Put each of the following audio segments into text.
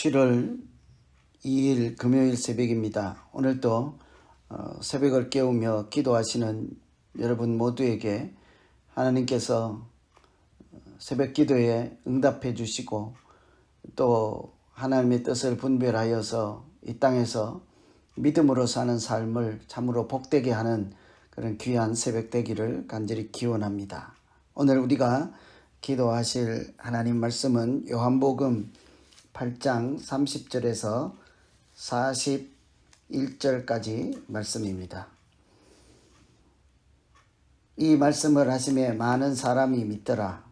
7월 2일 금요일 새벽입니다. 오늘도 새벽을 깨우며 기도하시는 여러분 모두에게 하나님께서 새벽 기도에 응답해 주시고 또 하나님의 뜻을 분별하여서 이 땅에서 믿음으로 사는 삶을 참으로 복되게 하는 그런 귀한 새벽 되기를 간절히 기원합니다. 오늘 우리가 기도하실 하나님 말씀은 요한복음 8장 30절에서 41절까지 말씀입니다. 이 말씀을 하심에 많은 사람이 믿더라.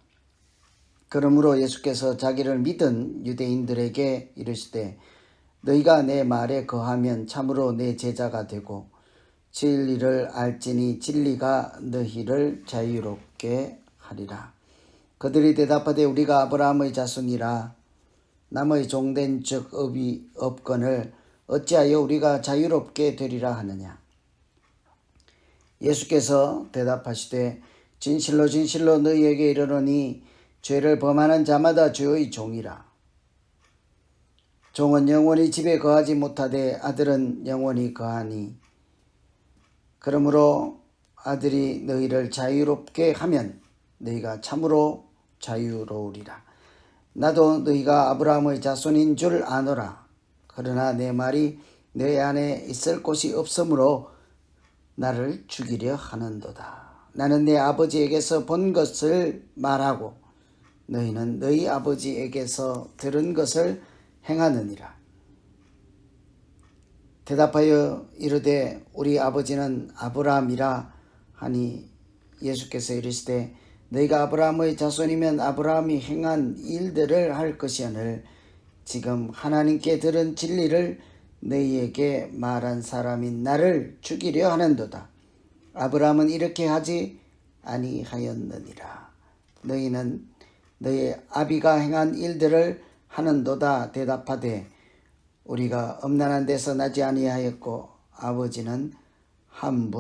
그러므로 예수께서 자기를 믿은 유대인들에게 이르시되 너희가 내 말에 거하면 참으로 내 제자가 되고 진리를 알지니 진리가 너희를 자유롭게 하리라. 그들이 대답하되 우리가 아브라함의 자손이라 남의 종된 즉 업이 없거늘 어찌하여 우리가 자유롭게 되리라 하느냐. 예수께서 대답하시되 진실로 진실로 너희에게 이르노니 죄를 범하는 자마다 주의 종이라. 종은 영원히 집에 거하지 못하되 아들은 영원히 거하니 그러므로 아들이 너희를 자유롭게 하면 너희가 참으로 자유로우리라. 나도 너희가 아브라함의 자손인 줄 아노라. 그러나 내 말이 너희 안에 있을 곳이 없으므로 나를 죽이려 하는도다. 나는 내 아버지에게서 본 것을 말하고 너희는 너희 아버지에게서 들은 것을 행하느니라. 대답하여 이르되 우리 아버지는 아브라함이라 하니 예수께서 이르시되 너희가 아브라함의 자손이면 아브라함이 행한 일들을 할 것이오늘 지금 하나님께 들은 진리를 너희에게 말한 사람인 나를 죽이려 하는도다. 아브라함은 이렇게 하지 아니하였느니라. 너희는 너희 아비가 행한 일들을 하는도다. 대답하되 우리가 음란한 데서 나지 아니하였고 아버지는 한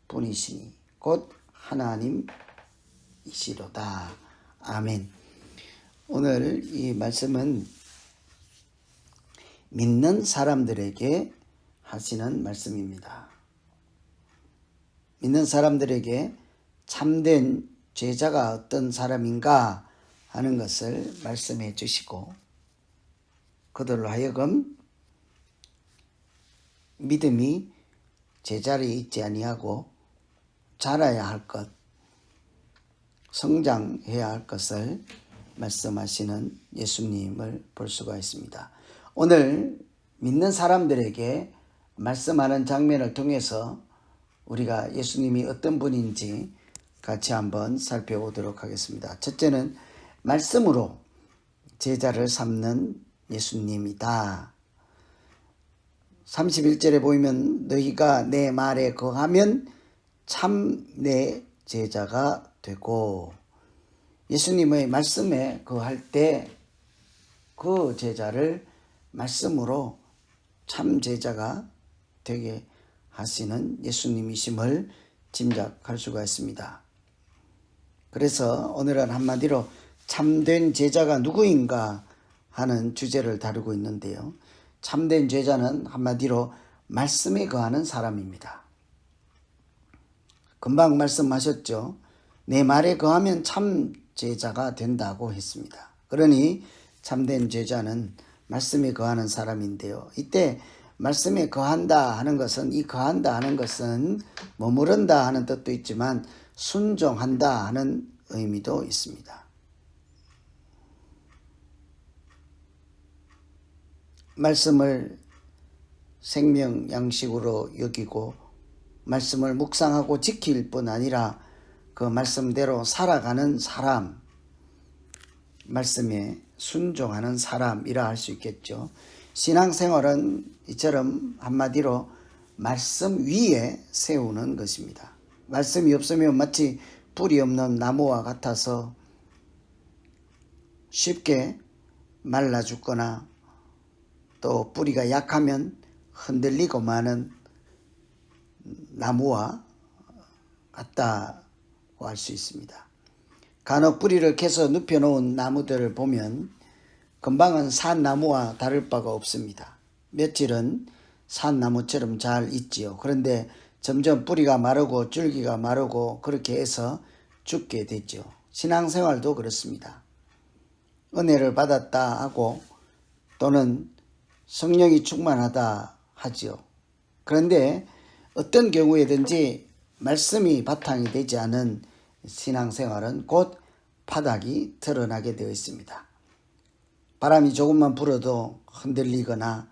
분뿐이시니 곧 하나님이시로다. 아멘. 오늘 이 말씀은 믿는 사람들에게 하시는 말씀입니다. 믿는 사람들에게 참된 제자가 어떤 사람인가 하는 것을 말씀해 주시고 그들로 하여금 믿음이 제자리에 있지 아니하고 자라야 할 것, 성장해야 할 것을 말씀하시는 예수님을 볼 수가 있습니다. 오늘 믿는 사람들에게 말씀하는 장면을 통해서 우리가 예수님이 어떤 분인지 같이 한번 살펴보도록 하겠습니다. 첫째는 말씀으로 제자를 삼는 예수님이다. 31절에 보이면 너희가 내 말에 거하면 참 내 제자가 되고 예수님의 말씀에 거할 때 그 제자를 말씀으로 참 제자가 되게 하시는 예수님이심을 짐작할 수가 있습니다. 그래서 오늘은 한마디로 참된 제자가 누구인가 하는 주제를 다루고 있는데요. 참된 제자는 한마디로 말씀에 거하는 사람입니다. 금방 말씀하셨죠. 내 말에 거하면 참 제자가 된다고 했습니다. 그러니 참된 제자는 말씀에 거하는 사람인데요. 이때 말씀에 거한다 하는 것은 이 거한다 하는 것은 머무른다 하는 뜻도 있지만 순종한다 하는 의미도 있습니다. 말씀을 생명 양식으로 여기고 말씀을 묵상하고 지킬 뿐 아니라 그 말씀대로 살아가는 사람, 말씀에 순종하는 사람이라 할 수 있겠죠. 신앙생활은 이처럼 한마디로 말씀 위에 세우는 것입니다. 말씀이 없으면 마치 뿌리 없는 나무와 같아서 쉽게 말라 죽거나 또 뿌리가 약하면 흔들리고 마는 나무와 같다고 할 수 있습니다. 간혹 뿌리를 캐서 눕혀놓은 나무들을 보면 금방은 산나무와 다를 바가 없습니다. 며칠은 산나무처럼 잘 있지요. 그런데 점점 뿌리가 마르고 줄기가 마르고 그렇게 해서 죽게 되죠. 신앙생활도 그렇습니다. 은혜를 받았다 하고 또는 성령이 충만하다 하지요. 그런데 어떤 경우에든지 말씀이 바탕이 되지 않은 신앙생활은 곧 바닥이 드러나게 되어 있습니다. 바람이 조금만 불어도 흔들리거나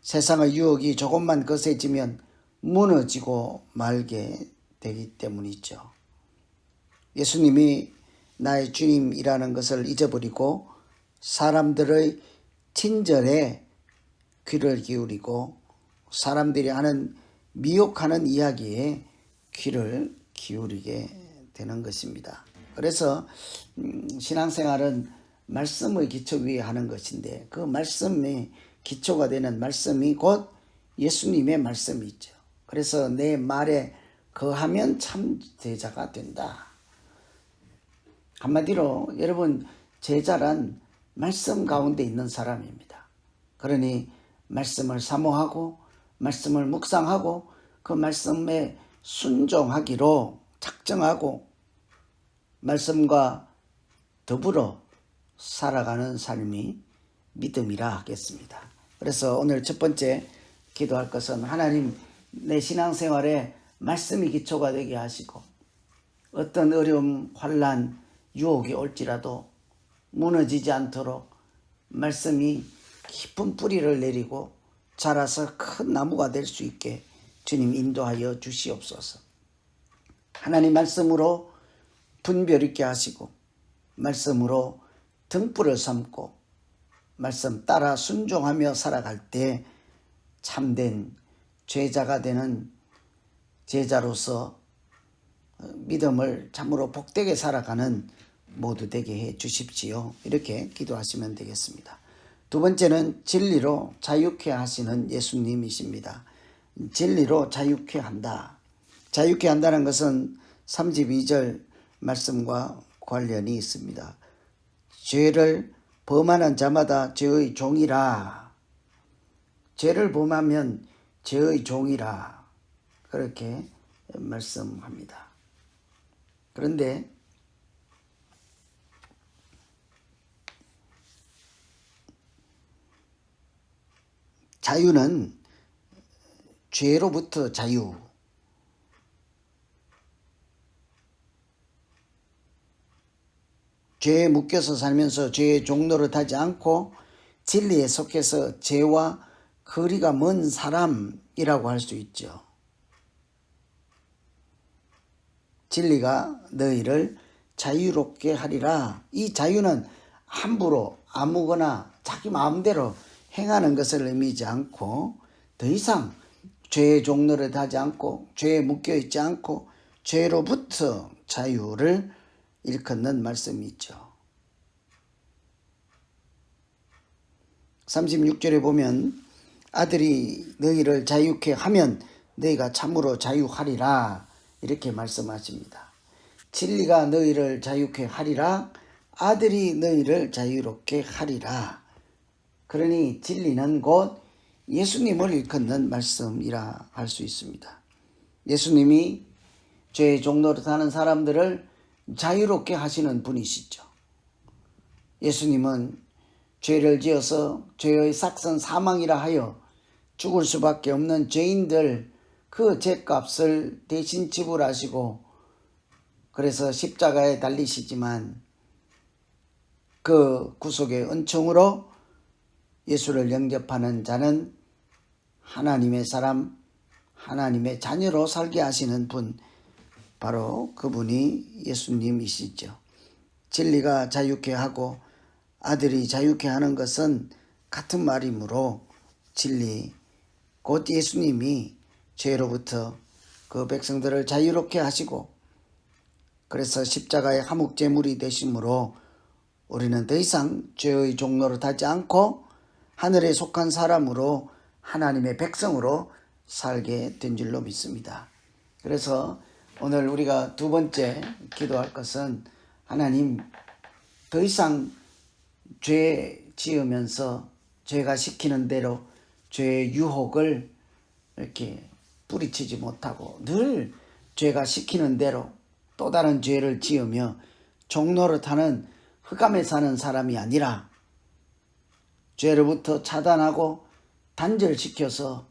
세상의 유혹이 조금만 거세지면 무너지고 말게 되기 때문이죠. 예수님이 나의 주님이라는 것을 잊어버리고 사람들의 친절에 귀를 기울이고 사람들이 하는 미혹하는 이야기에 귀를 기울이게 되는 것입니다. 그래서 신앙생활은 말씀의 기초 위에 하는 것인데 그 말씀의 기초가 되는 말씀이 곧 예수님의 말씀이죠. 그래서 내 말에 거하면 참 제자가 된다. 한마디로 여러분 제자란 말씀 가운데 있는 사람입니다. 그러니 말씀을 사모하고 말씀을 묵상하고 그 말씀에 순종하기로 작정하고 말씀과 더불어 살아가는 삶이 믿음이라 하겠습니다. 그래서 오늘 첫 번째 기도할 것은 하나님 내 신앙생활에 말씀이 기초가 되게 하시고 어떤 어려움, 환난, 유혹이 올지라도 무너지지 않도록 말씀이 깊은 뿌리를 내리고 자라서 큰 나무가 될 수 있게 주님 인도하여 주시옵소서. 하나님 말씀으로 분별 있게 하시고 말씀으로 등불을 삼고 말씀 따라 순종하며 살아갈 때 참된 제자가 되는 제자로서 믿음을 참으로 복되게 살아가는 모두 되게 해 주십시오. 이렇게 기도하시면 되겠습니다. 두 번째는 진리로 자유케 하시는 예수님이십니다. 진리로 자유케 한다. 자유케 한다는 것은 32절 말씀과 관련이 있습니다. 죄를 범하는 자마다 죄의 종이라. 죄를 범하면 죄의 종이라. 그렇게 말씀합니다. 그런데 자유는 죄로부터 자유. 죄에 묶여서 살면서 죄의 종노릇 하지 않고 진리에 속해서 죄와 거리가 먼 사람이라고 할 수 있죠. 진리가 너희를 자유롭게 하리라. 이 자유는 함부로 아무거나 자기 마음대로 행하는 것을 의미하지 않고 더 이상 죄의 종노릇 하지 않고 죄에 묶여 있지 않고 죄로부터 자유를 일컫는 말씀이 있죠. 36절에 보면 아들이 너희를 자유케 하면 너희가 참으로 자유하리라 이렇게 말씀하십니다. 진리가 너희를 자유케 하리라. 아들이 너희를 자유롭게 하리라. 그러니 진리는 곧 예수님을 일컫는 말씀이라 할 수 있습니다. 예수님이 죄의 종노릇하는 사람들을 자유롭게 하시는 분이시죠. 예수님은 죄를 지어서 죄의 삭선 사망이라 하여 죽을 수밖에 없는 죄인들 그 죄값을 대신 지불하시고 그래서 십자가에 달리시지만 그 구속의 은총으로 예수를 영접하는 자는 하나님의 사람, 하나님의 자녀로 살게 하시는 분, 바로 그분이 예수님이시죠. 진리가 자유케 하고 아들이 자유케 하는 것은 같은 말이므로 진리, 곧 예수님이 죄로부터 그 백성들을 자유롭게 하시고 그래서 십자가의 화목제물이 되심으로 우리는 더 이상 죄의 종노릇 하지 않고 하늘에 속한 사람으로 하나님의 백성으로 살게 된 줄로 믿습니다. 그래서 오늘 우리가 두 번째 기도할 것은 하나님 더 이상 죄 지으면서 죄가 시키는 대로 죄의 유혹을 이렇게 뿌리치지 못하고 늘 죄가 시키는 대로 또 다른 죄를 지으며 종노릇하는 흑암에 사는 사람이 아니라 죄로부터 차단하고 단절시켜서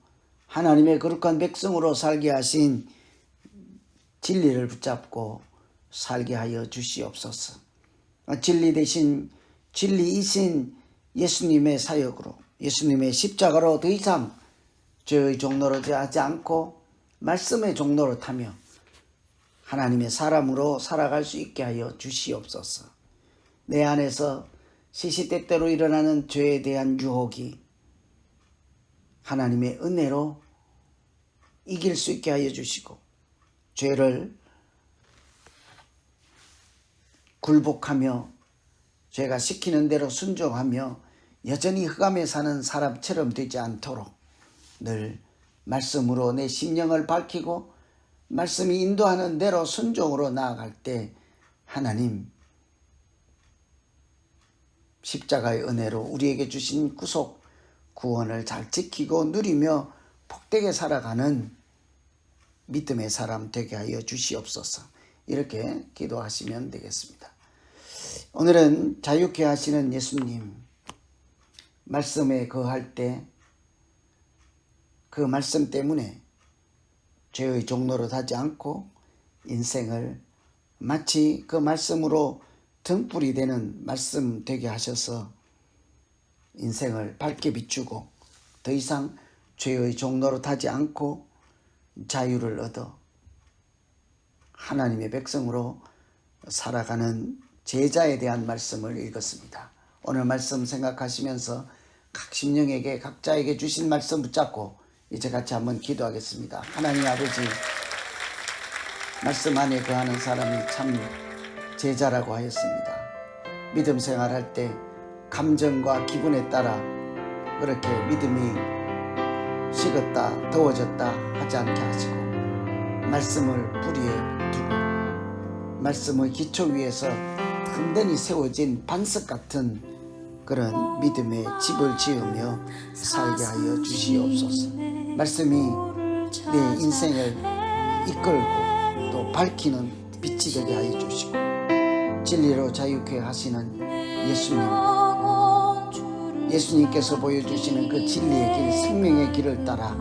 하나님의 거룩한 백성으로 살게 하신 진리를 붙잡고 살게 하여 주시옵소서. 진리 대신 진리이신 예수님의 사역으로, 예수님의 십자가로 더 이상 죄의 종노릇 하지 않고 말씀의 종노릇하며 하나님의 사람으로 살아갈 수 있게 하여 주시옵소서. 내 안에서 시시때때로 일어나는 죄에 대한 유혹이 하나님의 은혜로 이길 수 있게 하여 주시고 죄를 굴복하며 죄가 시키는 대로 순종하며 여전히 흑암에 사는 사람처럼 되지 않도록 늘 말씀으로 내 심령을 밝히고 말씀이 인도하는 대로 순종으로 나아갈 때 하나님 십자가의 은혜로 우리에게 주신 구속 구원을 잘 지키고 누리며 복되게 살아가는 믿음의 사람 되게 하여 주시옵소서. 이렇게 기도하시면 되겠습니다. 오늘은 자유케 하시는 예수님 말씀에 거할 때 그 말씀 때문에 죄의 종노릇 하지 않고 인생을 마치 그 말씀으로 등불이 되는 말씀 되게 하셔서 인생을 밝게 비추고 더 이상 죄의 종노릇 하지 않고 자유를 얻어 하나님의 백성으로 살아가는 제자에 대한 말씀을 읽었습니다. 오늘 말씀 생각하시면서 각 심령에게 각자에게 주신 말씀 붙잡고 이제 같이 한번 기도하겠습니다. 하나님 아버지, 말씀 안에 거하는 사람이 참 제자라고 하였습니다. 믿음 생활할 때 감정과 기분에 따라 그렇게 믿음이 식었다 더워졌다 하지 않게 하시고 말씀을 뿌리에 두고 말씀의 기초 위에서 든든히 세워진 반석 같은 그런 믿음의 집을 지으며 살게 하여 주시옵소서. 말씀이 내 인생을 이끌고 또 밝히는 빛이 되게 하여 주시고 진리로 자유케 하시는 예수님께서 보여주시는 그 진리의 길, 생명의 길을 따라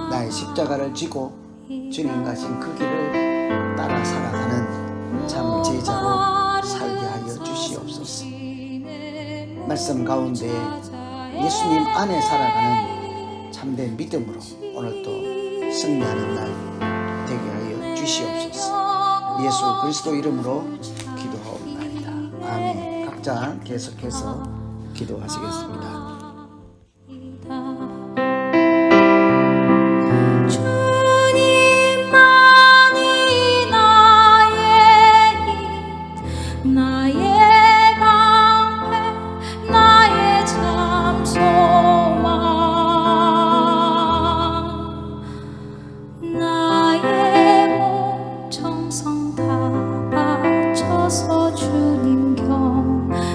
나의 십자가를 지고 주님 가신 그 길을 따라 살아가는 참 제자로 살게 하여 주시옵소서. 말씀 가운데 예수님 안에 살아가는 참된 믿음으로 오늘도 승리하는 날 되게 하여 주시옵소서. 예수 그리스도 이름으로 기도하옵나이다. 아멘. 각자 계속해서 기도하시겠습니다. 주님 경배합니다.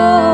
어